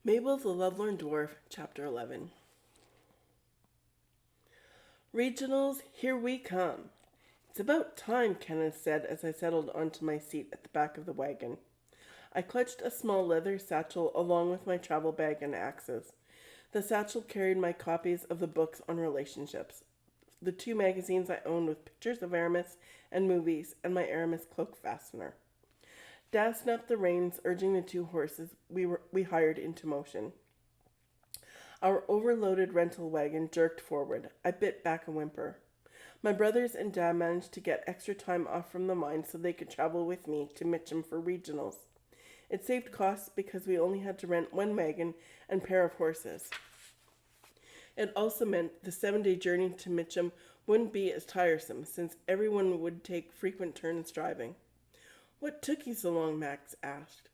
Mabel the Lovelorn Dwarf, Chapter 11. Regionals, here we come. It's about time, Kenneth said as I settled onto my seat at the back of the wagon. I clutched a small leather satchel along with my travel bag and axes. The satchel carried my copies of the books on relationships, the 2 magazines I owned with pictures of Aramis and movies, and my Aramis cloak fastener. Dad snapped the reins, urging the 2 horses we hired into motion. Our overloaded rental wagon jerked forward. I bit back a whimper. My brothers and Dad managed to get extra time off from the mine so they could travel with me to Mitcham for regionals. It saved costs because we only had to rent 1 wagon and pair of horses. It also meant the 7-day journey to Mitcham wouldn't be as tiresome since everyone would take frequent turns driving. "What took you so long?" Max asked.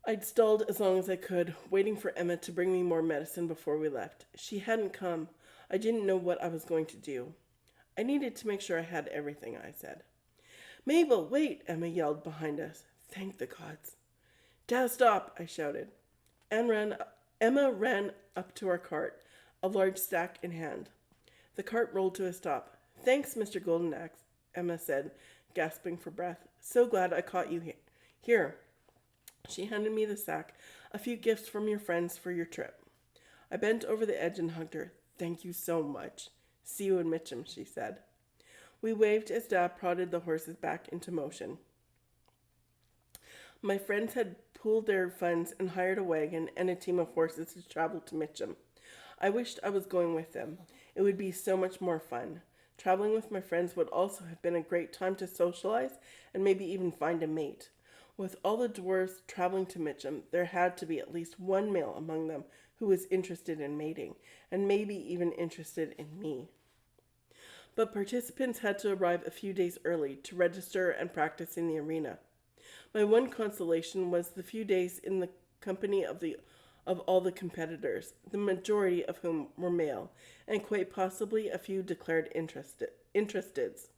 I'd stalled as long as I could, waiting for Emma to bring me more medicine before we left. She hadn't come. I didn't know what I was going to do. I needed to make sure I had everything, I said. "Mabel, wait!" Emma yelled behind us. Thank the gods. "Dad, stop!" I shouted. Emma ran up to our cart, a large sack in hand. The cart rolled to a stop. "Thanks, Mr. Goldenaxe," Emma said, gasping for breath. "So glad I caught you here." She handed me the sack. "A few gifts from your friends for your trip." I bent over the edge and hugged her. "Thank you so much. See you in Mitcham," she said. We waved as Dad prodded the horses back into motion. My friends had pooled their funds and hired a wagon and a team of horses to travel to Mitcham. I wished I was going with them. It would be so much more fun. Traveling with my friends would also have been a great time to socialize and maybe even find a mate. With all the dwarves traveling to Mitcham, there had to be at least one male among them who was interested in mating, and maybe even interested in me. But participants had to arrive a few days early to register and practice in the arena. My one consolation was the few days in the company of all the competitors, the majority of whom were male, and quite possibly a few declared interesteds.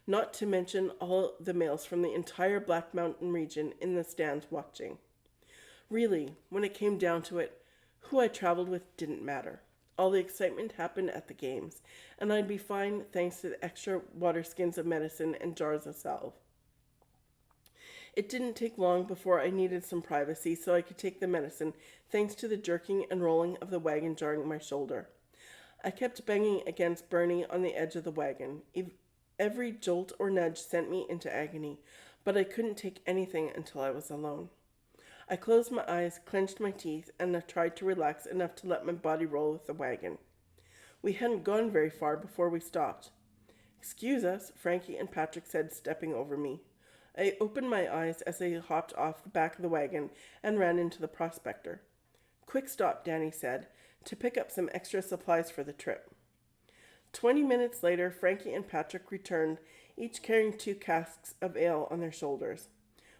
Not to mention all the males from the entire Black Mountain region in the stands watching. Really, when it came down to it, who I traveled with didn't matter. All the excitement happened at the games, and I'd be fine thanks to the extra water skins of medicine and jars of salve. It didn't take long before I needed some privacy so I could take the medicine, thanks to the jerking and rolling of the wagon jarring my shoulder. I kept banging against Bernie on the edge of the wagon. Every jolt or nudge sent me into agony, but I couldn't take anything until I was alone. I closed my eyes, clenched my teeth, and I tried to relax enough to let my body roll with the wagon. We hadn't gone very far before we stopped. "Excuse us," Frankie and Patrick said, stepping over me. I opened my eyes as they hopped off the back of the wagon and ran into the prospector. "Quick stop," Danny said, "to pick up some extra supplies for the trip." 20 minutes later, Frankie and Patrick returned, each carrying 2 casks of ale on their shoulders.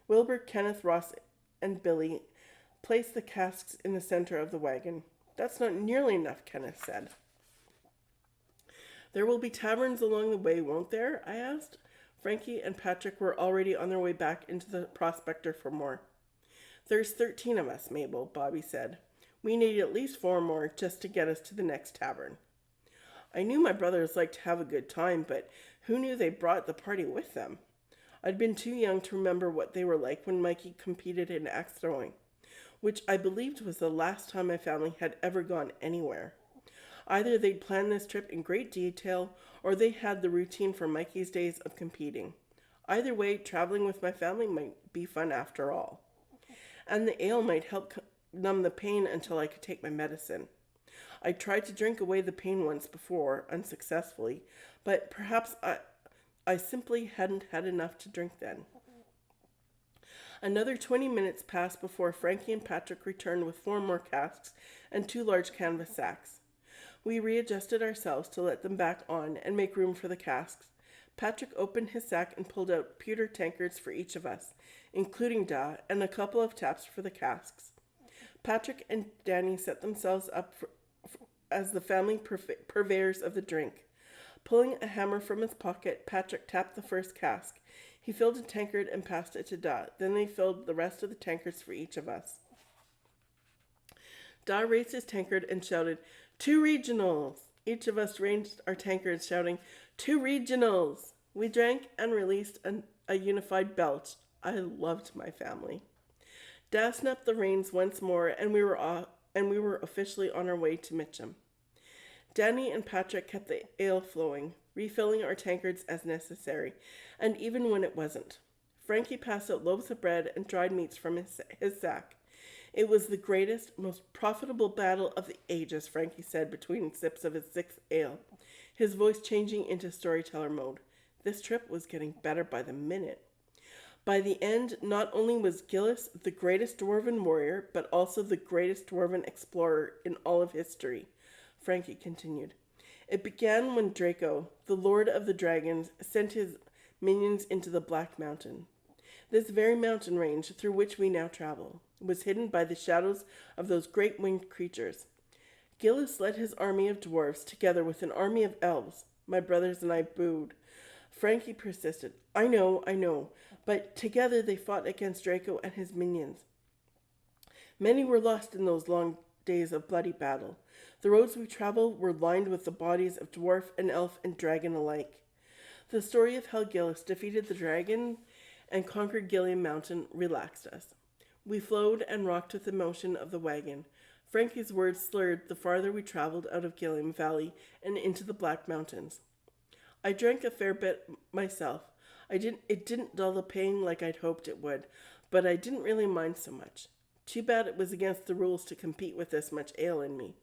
Wilbur, Kenneth, Ross, and Billy placed the casks in the center of the wagon. "That's not nearly enough," Kenneth said. "There will be taverns along the way, won't there?" I asked. Frankie and Patrick were already on their way back into the prospector for more. "There's 13 of us, Mabel," Bobby said. "We need at least 4 more just to get us to the next tavern." I knew my brothers liked to have a good time, but who knew they brought the party with them? I'd been too young to remember what they were like when Mikey competed in axe throwing, which I believed was the last time my family had ever gone anywhere. Either they'd planned this trip in great detail, or they had the routine for Mikey's days of competing. Either way, traveling with my family might be fun after all. And the ale might help numb the pain until I could take my medicine. I tried to drink away the pain once before, unsuccessfully, but perhaps I simply hadn't had enough to drink then. Another 20 minutes passed before Frankie and Patrick returned with 4 more casks and 2 large canvas sacks. We readjusted ourselves to let them back on and make room for the casks. Patrick opened his sack and pulled out pewter tankards for each of us, including Da, and a couple of taps for the casks. Patrick and Danny set themselves up as the family purveyors of the drink. Pulling a hammer from his pocket, Patrick tapped the first cask. He filled a tankard and passed it to Da. Then they filled the rest of the tankards for each of us. Da raised his tankard and shouted, "Two regionals!" Each of us ranged our tankards, shouting, "Two regionals!" We drank and released a unified belch. I loved my family. Da snapped the reins once more, and we were officially on our way to Mitcham. Danny and Patrick kept the ale flowing, refilling our tankards as necessary, and even when it wasn't. Frankie passed out loaves of bread and dried meats from his sack. It was the greatest, most profitable battle of the ages, Frankie said between sips of his sixth ale, his voice changing into storyteller mode. This trip was getting better by the minute. By the end, not only was Gillis the greatest dwarven warrior, but also the greatest dwarven explorer in all of history, Frankie continued. It began when Draco, the Lord of the Dragons, sent his minions into the Black Mountain. This very mountain range through which we now travel was hidden by the shadows of those great winged creatures. Gillis led his army of dwarves together with an army of elves. My brothers and I booed. Frankie persisted. I know, but together they fought against Draco and his minions. Many were lost in those long days of bloody battle. The roads we traveled were lined with the bodies of dwarf and elf and dragon alike. The story of how Gillis defeated the dragon and conquered Gilliam Mountain relaxed us. We flowed and rocked with the motion of the wagon. Frankie's words slurred the farther we traveled out of Gilliam Valley and into the Black Mountains. I drank a fair bit myself. It didn't dull the pain like I'd hoped it would, but I didn't really mind so much. Too bad it was against the rules to compete with this much ale in me.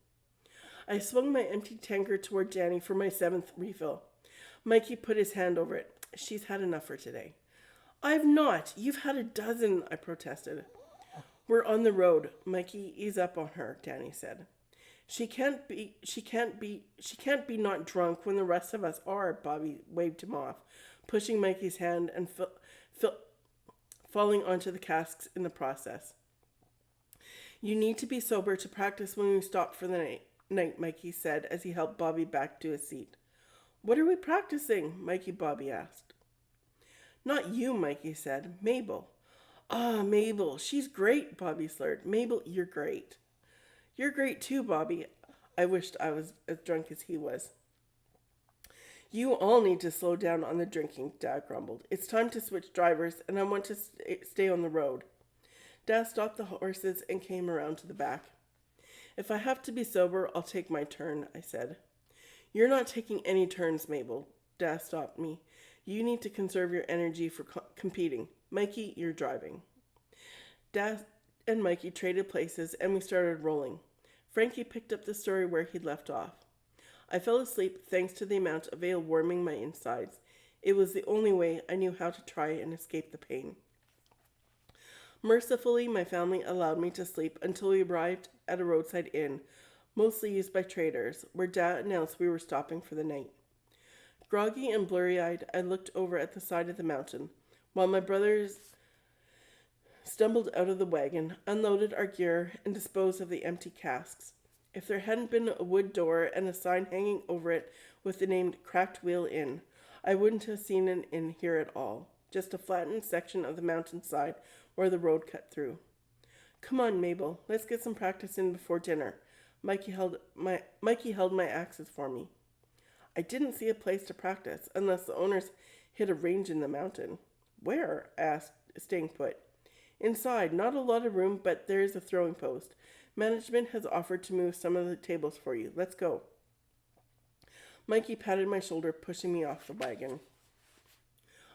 I swung my empty tankard toward Danny for my seventh refill. Mikey put his hand over it. She's had enough for today. I've not. You've had a dozen, I protested. We're on the road. Mikey, ease up on her, Danny said. She can't be not drunk when the rest of us are, Bobby waved him off, pushing Mikey's hand and falling onto the casks in the process. You need to be sober to practice when we stop for the night, Mikey said as he helped Bobby back to his seat. What are we practicing? Bobby asked. Not you, Mikey said. Mabel. Ah, Mabel. She's great, Bobby slurred. Mabel, you're great. You're great too, Bobby. I wished I was as drunk as he was. You all need to slow down on the drinking, Dad grumbled. It's time to switch drivers, and I want to stay on the road. Dad stopped the horses and came around to the back. If I have to be sober, I'll take my turn, I said. You're not taking any turns, Mabel. Dad stopped me. You need to conserve your energy for competing. Mikey, you're driving. Dad and Mikey traded places, and we started rolling. Frankie picked up the story where he'd left off. I fell asleep thanks to the amount of ale warming my insides. It was the only way I knew how to try and escape the pain. Mercifully, my family allowed me to sleep until we arrived at a roadside inn, mostly used by traders, where Dad announced we were stopping for the night. Groggy and blurry-eyed, I looked over at the side of the mountain, while my brothers stumbled out of the wagon, unloaded our gear, and disposed of the empty casks. If there hadn't been a wood door and a sign hanging over it with the name Cracked Wheel Inn, I wouldn't have seen an inn here at all, just a flattened section of the mountainside where the road cut through. Come on, Mabel, let's get some practice in before dinner. Mikey held my axes for me. I didn't see a place to practice unless the owners hid a range in the mountain. Where? I asked, staying put. Inside, not a lot of room, but there is a throwing post. Management has offered to move some of the tables for you. Let's go. Mikey patted my shoulder, pushing me off the wagon.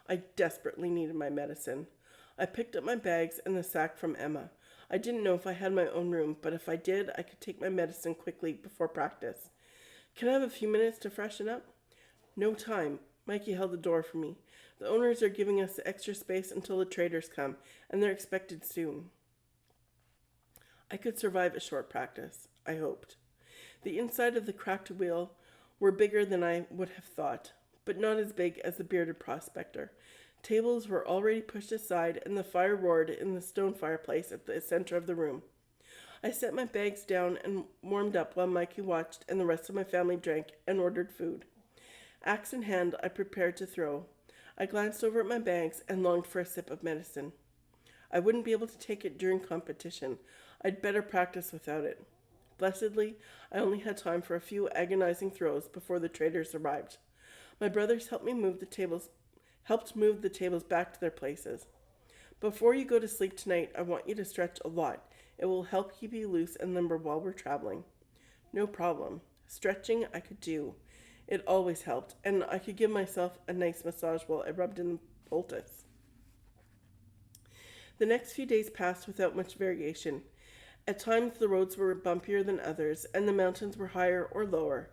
I desperately needed my medicine. I picked up my bags and the sack from Emma. I didn't know if I had my own room, but if I did, I could take my medicine quickly before practice. Can I have a few minutes to freshen up? No time. Mikey held the door for me. The owners are giving us extra space until the traders come, and they're expected soon. I could survive a short practice, I hoped. The inside of the Cracked Wheel were bigger than I would have thought, but not as big as the Bearded Prospector. Tables were already pushed aside, and the fire roared in the stone fireplace at the center of the room. I set my bags down and warmed up while Mikey watched and the rest of my family drank and ordered food. Axe in hand, I prepared to throw. I glanced over at my bags and longed for a sip of medicine. I wouldn't be able to take it during competition. I'd better practice without it. Blessedly, I only had time for a few agonizing throws before the traders arrived. My brothers helped move the tables back to their places. Before you go to sleep tonight, I want you to stretch a lot. It will help keep you loose and limber while we're traveling. No problem. Stretching I could do. It always helped, and I could give myself a nice massage while I rubbed in the poultice. The next few days passed without much variation. At times the roads were bumpier than others, and the mountains were higher or lower.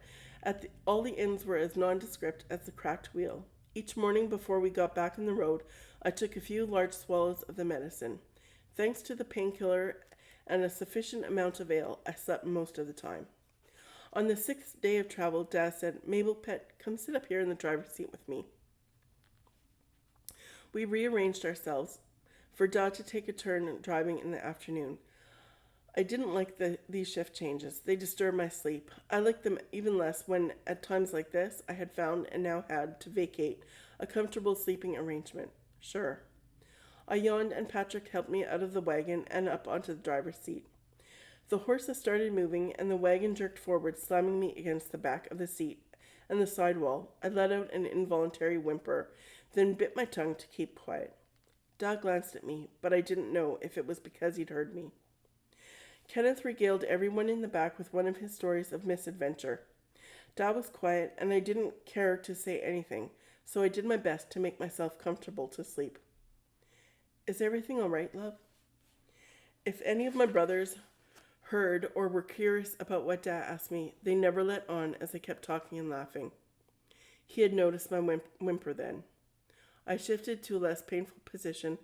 All the inns were as nondescript as the cracked wheel. Each morning before we got back on the road, I took a few large swallows of the medicine. Thanks to the painkiller and a sufficient amount of ale, I slept most of the time. On the 6th day of travel, Dad said, "Mabel, pet, come sit up here in the driver's seat with me." We rearranged ourselves for Dad to take a turn driving in the afternoon. I didn't like these shift changes. They disturbed my sleep. I liked them even less when, at times like this, I had found and now had to vacate a comfortable sleeping arrangement. Sure. I yawned, and Patrick helped me out of the wagon and up onto the driver's seat. The horses started moving, and the wagon jerked forward, slamming me against the back of the seat and the sidewall. I let out an involuntary whimper, then bit my tongue to keep quiet. Dad glanced at me, but I didn't know if it was because he'd heard me. Kenneth regaled everyone in the back with one of his stories of misadventure. Dad was quiet, and I didn't care to say anything, so I did my best to make myself comfortable to sleep. "Is everything all right, love?" If any of my brothers heard or were curious about what Dad asked me, they never let on as I kept talking and laughing. He had noticed my whimper then. I shifted to a less painful position,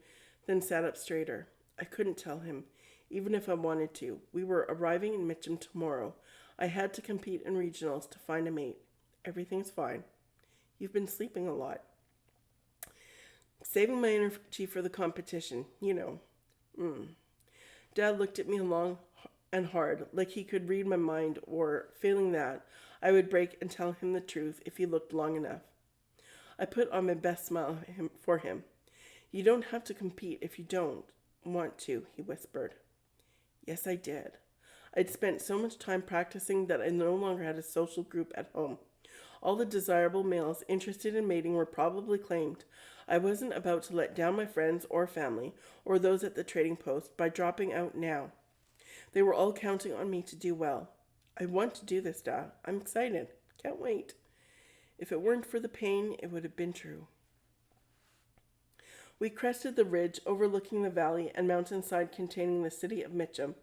then sat up straighter. I couldn't tell him, even if I wanted to. We were arriving in Mitcham tomorrow. I had to compete in regionals to find a mate. Everything's fine. You've been sleeping a lot. Saving my energy for the competition, you know. Dad looked at me long and hard, like he could read my mind, or, failing that, I would break and tell him the truth if he looked long enough. I put on my best smile for him. "You don't have to compete if you don't want to," he whispered. Yes, I did. I'd spent so much time practicing that I no longer had a social group at home. All the desirable males interested in mating were probably claimed. I wasn't about to let down my friends or family, or those at the trading post, by dropping out now. They were all counting on me to do well. I want to do this, Dad. I'm excited. Can't wait. If it weren't for the pain, it would have been true. We crested the ridge overlooking the valley and mountainside containing the city of Mitcham.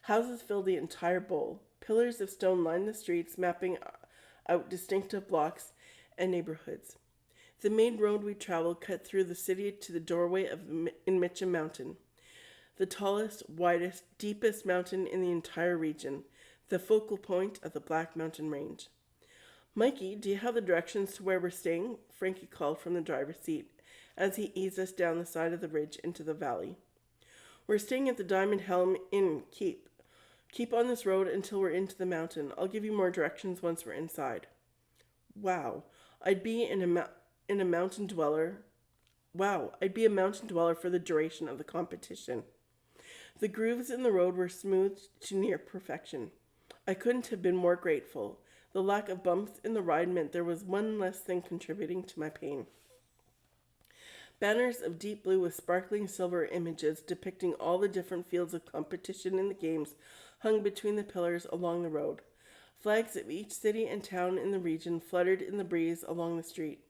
Houses filled the entire bowl. Pillars of stone lined the streets, mapping out distinctive blocks and neighborhoods. The main road we traveled cut through the city to the doorway in Mitcham Mountain, the tallest, widest, deepest mountain in the entire region, the focal point of the Black Mountain Range. "Mikey, do you have the directions to where we're staying?" Frankie called from the driver's seat as he eased us down the side of the ridge into the valley. "We're staying at the Diamond Helm Inn. Keep on this road until we're into the mountain. I'll give you more directions once we're inside." Wow, I'd be a mountain dweller for the duration of the competition. The grooves in the road were smoothed to near perfection. I couldn't have been more grateful. The lack of bumps in the ride meant there was one less thing contributing to my pain. Banners of deep blue with sparkling silver images depicting all the different fields of competition in the games hung between the pillars along the road. Flags of each city and town in the region fluttered in the breeze along the street.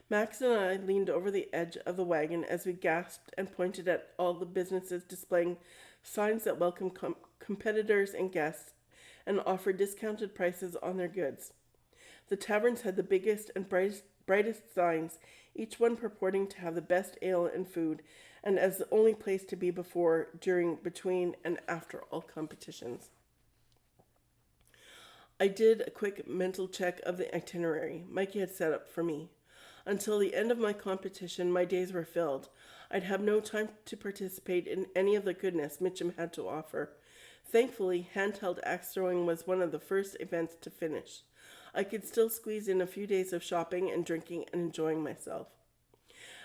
Max and I leaned over the edge of the wagon as we gasped and pointed at all the businesses displaying signs that welcomed competitors and guests and offered discounted prices on their goods. The taverns had the biggest and brightest signs, each one purporting to have the best ale and food, and as the only place to be before, during, between, and after all competitions. I did a quick mental check of the itinerary Mikey had set up for me. Until the end of my competition, my days were filled. I'd have no time to participate in any of the goodness Mitcham had to offer. Thankfully, handheld axe throwing was one of the first events to finish. I could still squeeze in a few days of shopping and drinking and enjoying myself.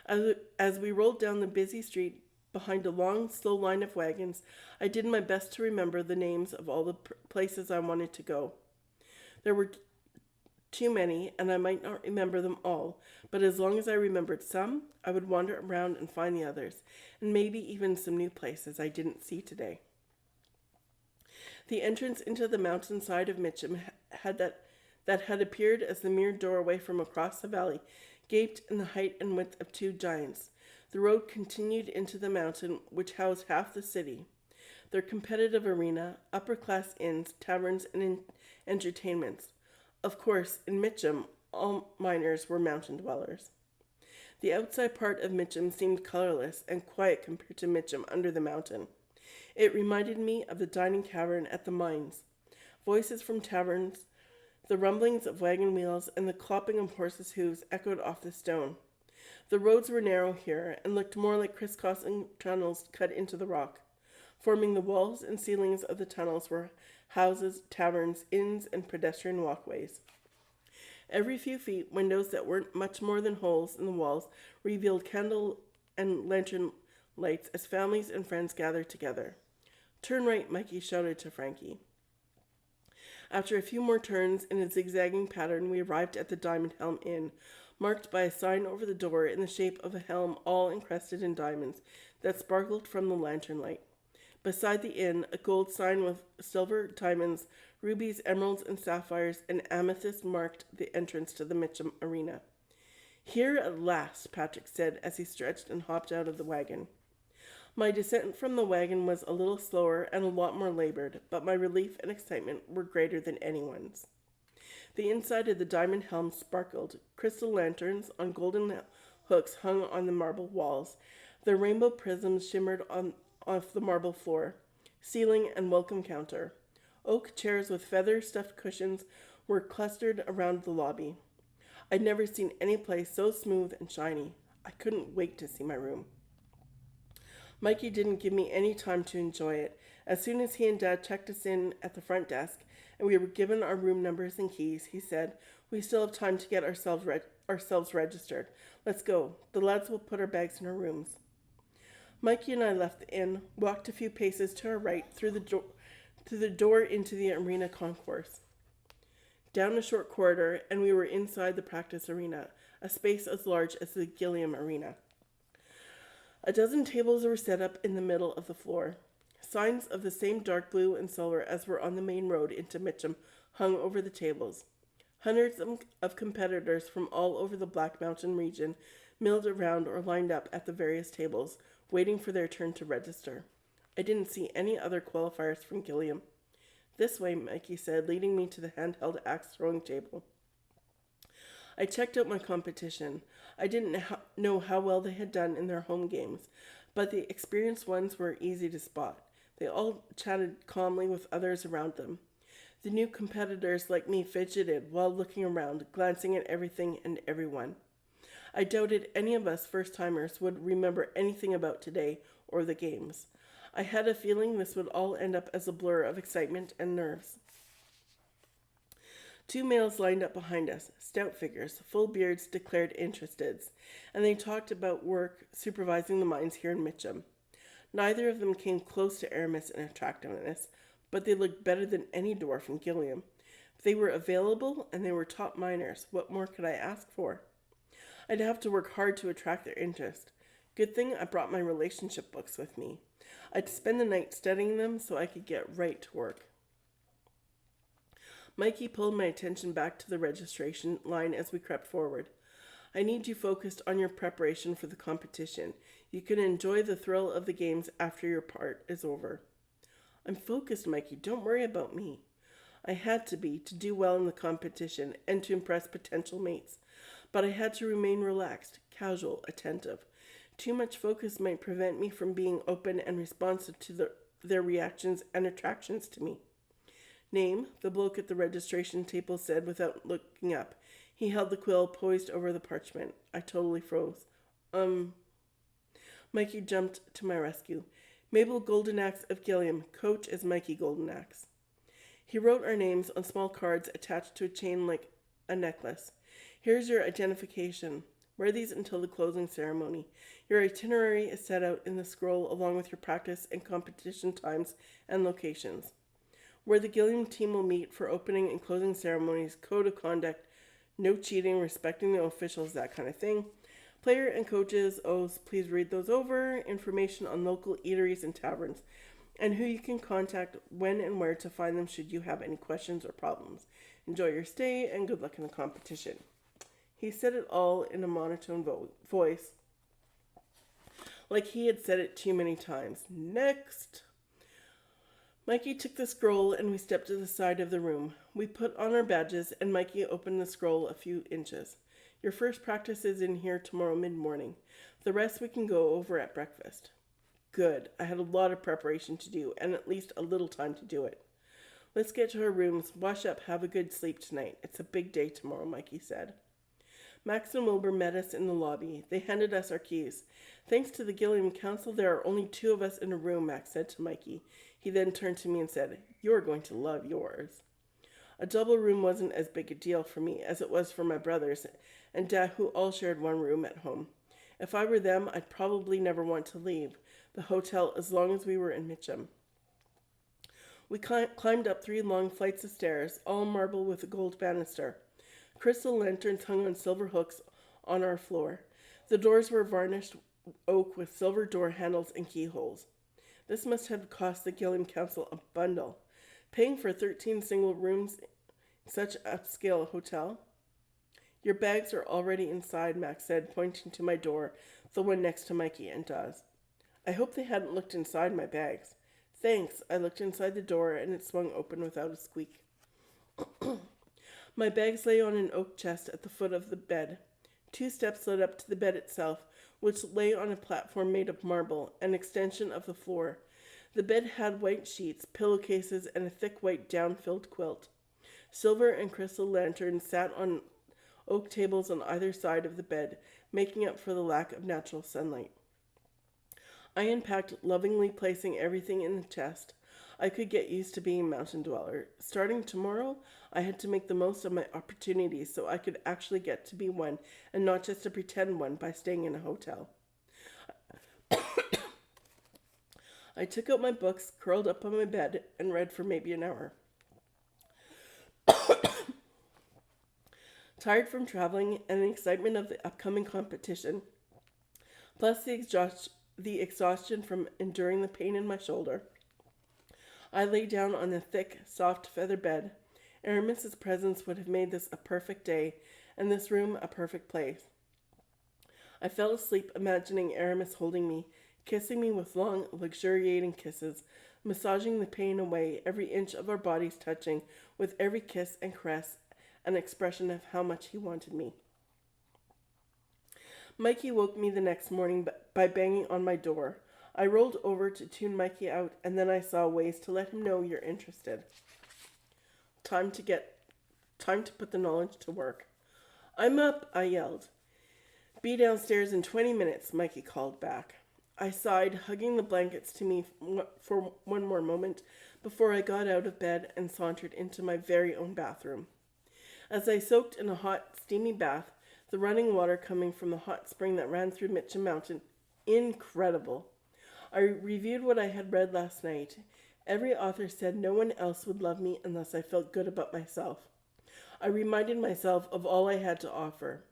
As we rolled down the busy street behind a long, slow line of wagons, I did my best to remember the names of all the places I wanted to go. There were too many, and I might not remember them all, but as long as I remembered some, I would wander around and find the others, and maybe even some new places I didn't see today. The entrance into the mountainside of Mitcham that had appeared as the mere doorway from across the valley gaped in the height and width of two giants. The road continued into the mountain, which housed half the city. Their competitive arena, upper-class inns, taverns, and entertainments. Of course, in Mitcham, all miners were mountain dwellers. The outside part of Mitcham seemed colorless and quiet compared to Mitcham under the mountain. It reminded me of the dining cavern at the mines. Voices from taverns, the rumblings of wagon wheels, and the clopping of horses' hooves echoed off the stone. The roads were narrow here and looked more like crisscrossing tunnels cut into the rock. Forming the walls and ceilings of the tunnels were houses, taverns, inns, and pedestrian walkways. Every few feet, windows that weren't much more than holes in the walls revealed candle and lantern lights as families and friends gathered together. "Turn right," Mikey shouted to Frankie. After a few more turns in a zigzagging pattern, we arrived at the Diamond Helm Inn, marked by a sign over the door in the shape of a helm all encrusted in diamonds that sparkled from the lantern light. Beside the inn, a gold sign with silver, diamonds, rubies, emeralds, and sapphires, and amethyst marked the entrance to the Mitcham arena. "Here at last," Patrick said as he stretched and hopped out of the wagon. My descent from the wagon was a little slower and a lot more labored, but my relief and excitement were greater than anyone's. The inside of the Diamond Helm sparkled. Crystal lanterns on golden hooks hung on the marble walls. Their rainbow prisms shimmered off the marble floor, ceiling, and welcome counter. Oak chairs with feather-stuffed cushions were clustered around the lobby. I'd never seen any place so smooth and shiny. I couldn't wait to see my room. Mikey didn't give me any time to enjoy it. As soon as he and Dad checked us in at the front desk and we were given our room numbers and keys, he said, "We still have time to get ourselves registered. Let's go. The lads will put our bags in our rooms." Mikey and I left the inn, walked a few paces to our right through the door into the arena concourse. Down a short corridor, and we were inside the practice arena, a space as large as the Gilliam Arena. A dozen tables were set up in the middle of the floor. Signs of the same dark blue and silver as were on the main road into Mitcham hung over the tables. Hundreds of competitors from all over the Black Mountain region milled around or lined up at the various tables, waiting for their turn to register. I didn't see any other qualifiers from Gilliam. "This way," Mikey said, leading me to the handheld axe-throwing table. I checked out my competition. I didn't know how well they had done in their home games, but the experienced ones were easy to spot. They all chatted calmly with others around them. The new competitors, like me, fidgeted while looking around, glancing at everything and everyone. I doubted any of us first-timers would remember anything about today or the games. I had a feeling this would all end up as a blur of excitement and nerves. Two males lined up behind us, stout figures, full beards, declared interesteds, and they talked about work supervising the mines here in Mitcham. Neither of them came close to Aramis in attractiveness, but they looked better than any dwarf in Gilliam. They were available, and they were top miners. What more could I ask for? I'd have to work hard to attract their interest. Good thing I brought my relationship books with me. I'd spend the night studying them so I could get right to work. Mikey pulled my attention back to the registration line as we crept forward. "I need you focused on your preparation for the competition. You can enjoy the thrill of the games after your part is over." "I'm focused, Mikey. Don't worry about me." I had to be, to do well in the competition and to impress potential mates. But I had to remain relaxed, casual, attentive. Too much focus might prevent me from being open and responsive to their reactions and attractions to me. "Name," the bloke at the registration table said without looking up. He held the quill poised over the parchment. I totally froze. Mikey jumped to my rescue. "Mabel Goldenaxe of Gilliam. Coach is Mikey Goldenaxe." He wrote our names on small cards attached to a chain like a necklace. "Here's your identification. Wear these until the closing ceremony. Your itinerary is set out in the scroll along with your practice and competition times and locations. Where the Gilliam team will meet for opening and closing ceremonies, code of conduct, no cheating, respecting the officials, that kind of thing. Player and coaches oaths, please read those over. Information on local eateries and taverns, and who you can contact when and where to find them should you have any questions or problems. Enjoy your stay and good luck in the competition. He said it all in a monotone voice, like he had said it too many times. Next. Mikey took the scroll and we stepped to the side of the room. We put on our badges and Mikey opened the scroll a few inches. Your first practice is in here tomorrow mid-morning. The rest we can go over at breakfast. Good. I had a lot of preparation to do and at least a little time to do it. Let's get to our rooms, wash up, have a good sleep tonight. It's a big day tomorrow, Mikey said. Max and Wilbur met us in the lobby. They handed us our keys. Thanks to the Gilliam Council, there are only 2 of us in a room, Max said to Mikey. He then turned to me and said, "You're going to love yours." A double room wasn't as big a deal for me as it was for my brothers and Dad, who all shared one room at home. If I were them, I'd probably never want to leave the hotel as long as we were in Mitcham. We climbed up 3 long flights of stairs, all marble with a gold banister. Crystal lanterns hung on silver hooks on our floor. The doors were varnished oak with silver door handles and keyholes. This must have cost the Gilliam Council a bundle. Paying for 13 single rooms in such an upscale hotel? Your bags are already inside, Max said, pointing to my door, the one next to Mikey and Dawes. I hope they hadn't looked inside my bags. Thanks. I looked inside the door and it swung open without a squeak. My bags lay on an oak chest at the foot of the bed. 2 steps led up to the bed itself, which lay on a platform made of marble, an extension of the floor. The bed had white sheets, pillowcases, and a thick white down-filled quilt. Silver and crystal lanterns sat on oak tables on either side of the bed, making up for the lack of natural sunlight. I unpacked, lovingly placing everything in the chest. I could get used to being a mountain dweller. Starting tomorrow, I had to make the most of my opportunities so I could actually get to be one and not just a pretend one by staying in a hotel. I took out my books, curled up on my bed, and read for maybe an hour. Tired from traveling and the excitement of the upcoming competition, plus the exhaustion from enduring the pain in my shoulder, I lay down on the thick, soft feather bed. Aramis's presence would have made this a perfect day, and this room a perfect place. I fell asleep imagining Aramis holding me, kissing me with long, luxuriating kisses, massaging the pain away, every inch of our bodies touching, with every kiss and caress, an expression of how much he wanted me. Mikey woke me the next morning by banging on my door. I rolled over to tune Mikey out, and then I saw ways to let him know you're interested. Time to put the knowledge to work. I'm up, I yelled. Be downstairs in 20 minutes, Mikey called back. I sighed, hugging the blankets to me for one more moment before I got out of bed and sauntered into my very own bathroom. As I soaked in a hot, steamy bath, the running water coming from the hot spring that ran through Mitcham Mountain, incredible. I reviewed what I had read last night. Every author said no one else would love me unless I felt good about myself. I reminded myself of all I had to offer.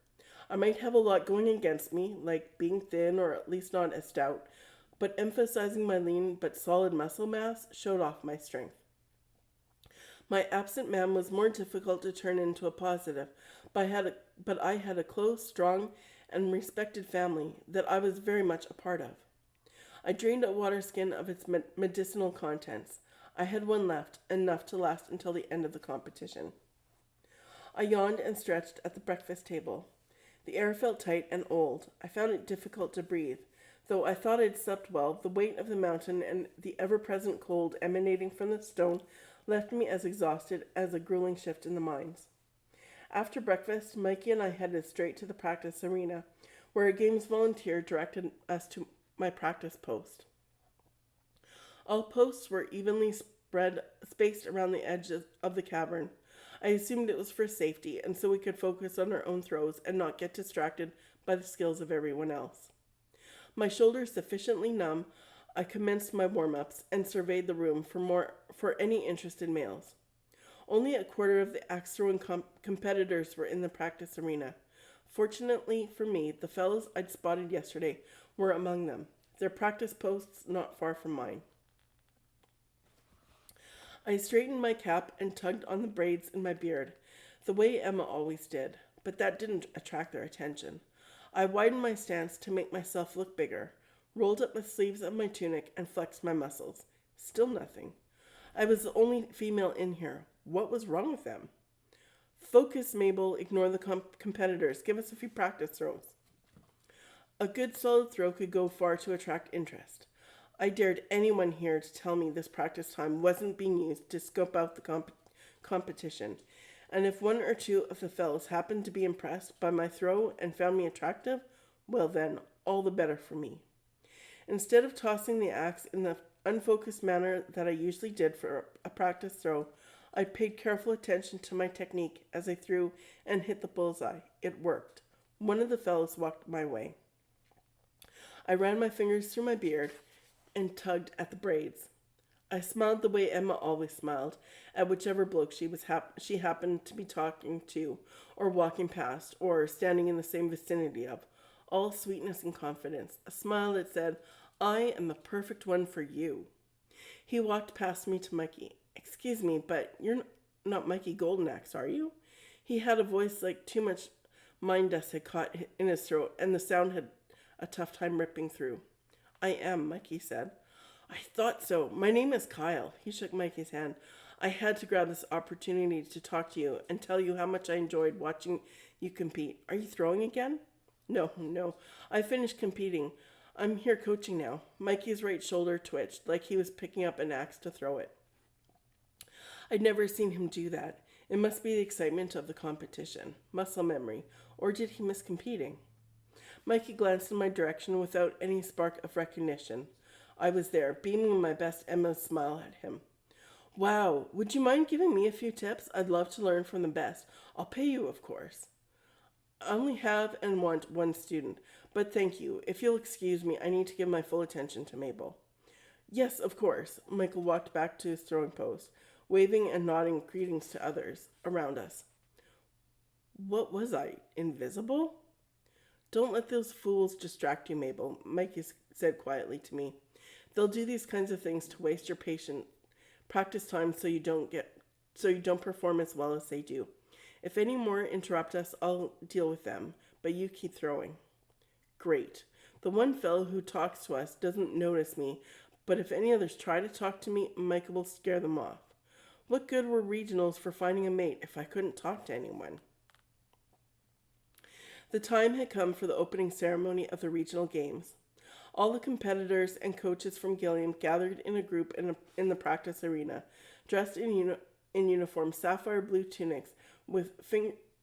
I might have a lot going against me, like being thin or at least not as stout, but emphasizing my lean but solid muscle mass showed off my strength. My absent man was more difficult to turn into a positive, but I had a close, strong, and respected family that I was very much a part of. I drained a water skin of its medicinal contents. I had one left, enough to last until the end of the competition. I yawned and stretched at the breakfast table. The air felt tight and old. I found it difficult to breathe. Though I thought I'd slept well, the weight of the mountain and the ever-present cold emanating from the stone left me as exhausted as a grueling shift in the mines. After breakfast, Mikey and I headed straight to the practice arena, where a games volunteer directed us to my practice post. All posts were evenly spaced around the edges of the cavern. I assumed it was for safety, and so we could focus on our own throws and not get distracted by the skills of everyone else. My shoulders sufficiently numb, I commenced my warm-ups and surveyed the room for any interested males. Only a quarter of the axe-throwing competitors were in the practice arena. Fortunately for me, the fellows I'd spotted yesterday were among them, their practice posts not far from mine. I straightened my cap and tugged on the braids in my beard, the way Emma always did, but that didn't attract their attention. I widened my stance to make myself look bigger, rolled up the sleeves of my tunic, and flexed my muscles. Still nothing. I was the only female in here. What was wrong with them? Focus, Mabel. Ignore the competitors. Give us a few practice throws. A good solid throw could go far to attract interest. I dared anyone here to tell me this practice time wasn't being used to scope out the competition, and if one or two of the fellows happened to be impressed by my throw and found me attractive, well then, all the better for me. Instead of tossing the axe in the unfocused manner that I usually did for a practice throw, I paid careful attention to my technique as I threw and hit the bullseye. It worked. One of the fellows walked my way. I ran my fingers through my beard and tugged at the braids. I smiled the way Emma always smiled at whichever bloke she happened to be talking to, or walking past, or standing in the same vicinity of. All sweetness and confidence. A smile that said, "I am the perfect one for you." He walked past me to Mikey. "Excuse me, but you're not Mikey Goldenaxe, are you?" He had a voice like too much mine dust had caught in his throat, and the sound had a tough time ripping through. "I am," Mikey said. "I thought so. My name is Kyle." He shook Mikey's hand. "I had to grab this opportunity to talk to you and tell you how much I enjoyed watching you compete. Are you throwing again?" No. I finished competing. I'm here coaching now." Mikey's right shoulder twitched like he was picking up an axe to throw it. I'd never seen him do that. It must be the excitement of the competition, muscle memory, or did he miss competing? Mikey glanced in my direction without any spark of recognition. I was there, beaming my best Emma's smile at him. "Wow, would you mind giving me a few tips? I'd love to learn from the best. I'll pay you, of course." "I only have and want one student, but thank you. If you'll excuse me, I need to give my full attention to Mabel." "Yes, of course." Michael walked back to his throwing post, waving and nodding greetings to others around us. What was I, invisible? "Don't let those fools distract you, Mabel," Mikey said quietly to me. "They'll do these kinds of things to waste your practice time so you don't perform as well as they do. If any more interrupt us, I'll deal with them, but you keep throwing." "Great. The one fellow who talks to us doesn't notice me, but if any others try to talk to me, Michael will scare them off. What good were regionals for finding a mate if I couldn't talk to anyone?" The time had come for the opening ceremony of the regional games. All the competitors and coaches from Gilliam gathered in a group in the practice arena, dressed in uniform sapphire blue tunics with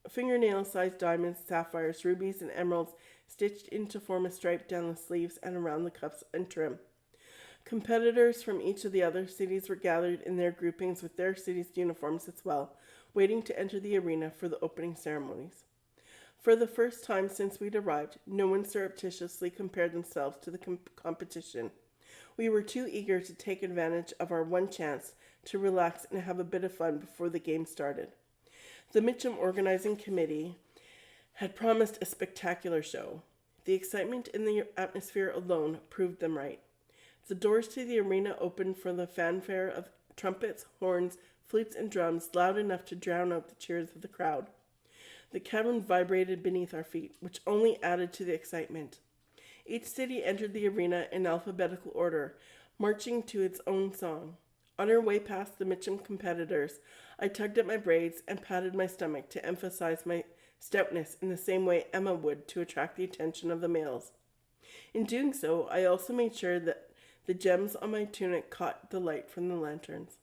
fingernail-sized diamonds, sapphires, rubies, and emeralds stitched in to form a stripe down the sleeves and around the cuffs and trim. Competitors from each of the other cities were gathered in their groupings with their city's uniforms as well, waiting to enter the arena for the opening ceremonies. For the first time since we'd arrived, no one surreptitiously compared themselves to the competition. We were too eager to take advantage of our one chance to relax and have a bit of fun before the game started. The Mitcham Organizing Committee had promised a spectacular show. The excitement in the atmosphere alone proved them right. The doors to the arena opened for the fanfare of trumpets, horns, flutes, and drums loud enough to drown out the cheers of the crowd. The cavern vibrated beneath our feet, which only added to the excitement. Each city entered the arena in alphabetical order, marching to its own song. On our way past the Mitcham competitors, I tugged at my braids and patted my stomach to emphasize my stoutness in the same way Emma would to attract the attention of the males. In doing so, I also made sure that the gems on my tunic caught the light from the lanterns.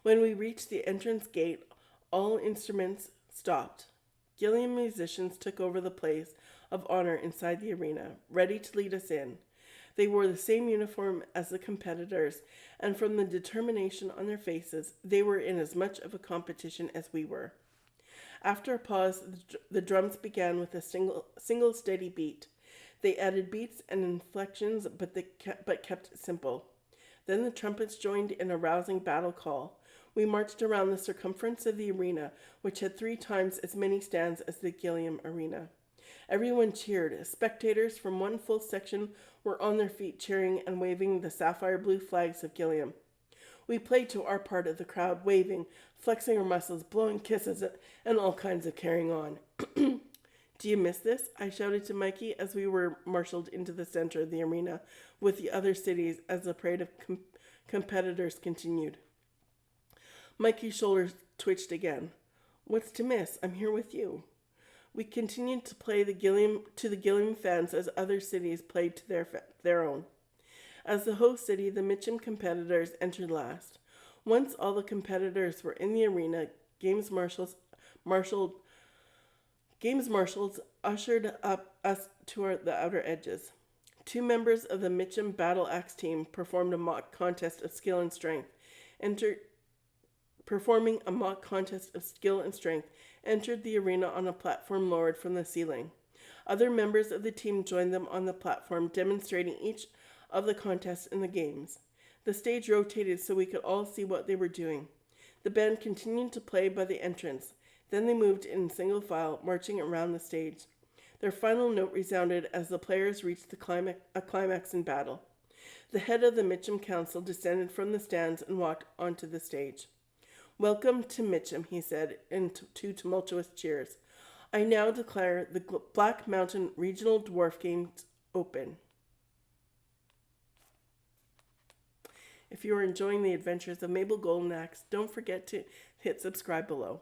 When we reached the entrance gate, all instruments stopped. Gilliam musicians took over the place of honor inside the arena, ready to lead us in. They wore the same uniform as the competitors, and from the determination on their faces, they were in as much of a competition as we were. After a pause, the drums began with a single steady beat. They added beats and inflections, but kept it simple. Then the trumpets joined in a rousing battle call. We marched around the circumference of the arena, which had 3 times as many stands as the Gilliam arena. Everyone cheered. Spectators from one full section were on their feet cheering and waving the sapphire blue flags of Gilliam. We played to our part of the crowd, waving, flexing our muscles, blowing kisses, and all kinds of carrying on. Do you miss this? I shouted to Mikey as we were marshaled into the center of the arena with the other cities as the parade of competitors continued. Mikey's shoulders twitched again. What's to miss? I'm here with you. We continued to play the Gilliam fans as other cities played to their own. As the host city, the Mitcham competitors entered last. Once all the competitors were in the arena, Games Marshals ushered up us to the outer edges. 2 members of the Mitcham Battle Axe team performed a mock contest of skill and strength. Performing a mock contest of skill and strength, entered the arena on a platform lowered from the ceiling. Other members of the team joined them on the platform, demonstrating each of the contests in the games. The stage rotated so we could all see what they were doing. The band continued to play by the entrance. Then they moved in single file, marching around the stage. Their final note resounded as the players reached a climax in battle. The head of the Mitcham Council descended from the stands and walked onto the stage. Welcome to Mitcham, he said, in 2 tumultuous cheers. I now declare the Black Mountain Regional Dwarf Games open. If you are enjoying the adventures of Mabel Golden Axe, don't forget to hit subscribe below.